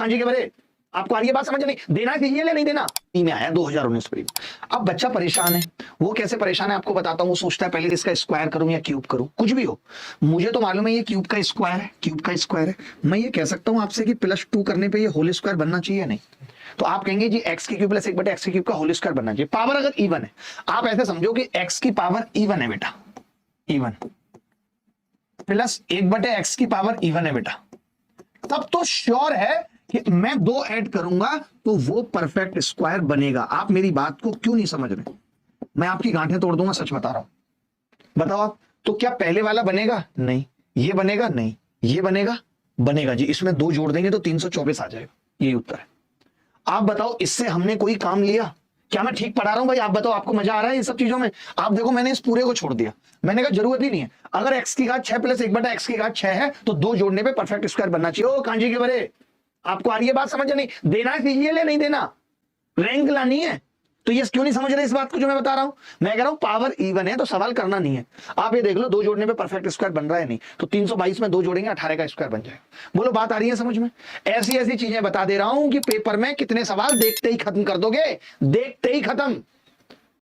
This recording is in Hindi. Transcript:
कांजी के बरे। आपको आ रही है बात समझ नहीं? देना चाहिए या नहीं देना? में आया 2019 प्री। अब बच्चा परेशान है। वो कैसे परेशान है आपको बताता हूं। वो सोचता है पहले इसका स्क्वायर करूं या क्यूब करूं, कुछ भी हो। मुझे तो मालूम है ये क्यूब का स्क्वायर है, क्यूब का स्क्वायर है। मैं ये कह सकता हूं आपसे कि +2 करने पे ये होल स्क्वायर बनना चाहिए या नहीं? तो आप कहेंगे जी x की क्यूब +1 बटे x की क्यूब का होल स्क्वायर बनना चाहिए। पावर अगर इवन है, आप ऐसे समझो कि x की पावर इवन है बेटा, इवन +1 बटे x की पावर इवन है बेटा, तब तो श्योर है कि मैं 2 ऐड करूंगा तो वो परफेक्ट स्क्वायर बनेगा। आप मेरी बात को क्यों नहीं समझ रहे? मैं आपकी गांठें तोड़ दूंगा, सच बता रहा हूं। बताओ आप, तो क्या पहले वाला बनेगा? नहीं। ये बनेगा? नहीं। ये बनेगा? बनेगा जी। इसमें 2 जोड़ देंगे तो 324 आ जाएगा। यही उत्तर है। आप बताओ, इससे हमने कोई काम लिया? क्या मैं ठीक पढ़ा रहा हूं भाई? आप बताओ, आपको मजा आ रहा है इन सब चीजों में? आप देखो, मैंने इस पूरे को छोड़ दिया। मैंने कहा जरूरत ही नहीं है। अगर x की घात 6 +1 बटा x की घात 6 है तो 2 जोड़ने पे परफेक्ट स्क्वायर बनना चाहिए। ओ कांजी के बरे, आपको आ रही है बात समझ नहीं? देना चाहिए या नहीं देना? रैंक लानी है तो ये क्यों नहीं समझ रहे इस बात को जो मैं बता रहा हूं? मैं कह रहा हूं पावर इवन है तो सवाल करना नहीं है। आप ये देख लो 2 जोड़ने पे परफेक्ट स्क्वायर बन रहा है नहीं, तो 322 में 2 जोड़ेंगे 18 का स्क्वायर बन जाएगा। बोलो बात आ रही है समझ में? ऐसी ऐसी चीजें बता दे रहा हूं कि पेपर में कितने सवाल देखते ही खत्म कर दोगे, देखते ही खत्म।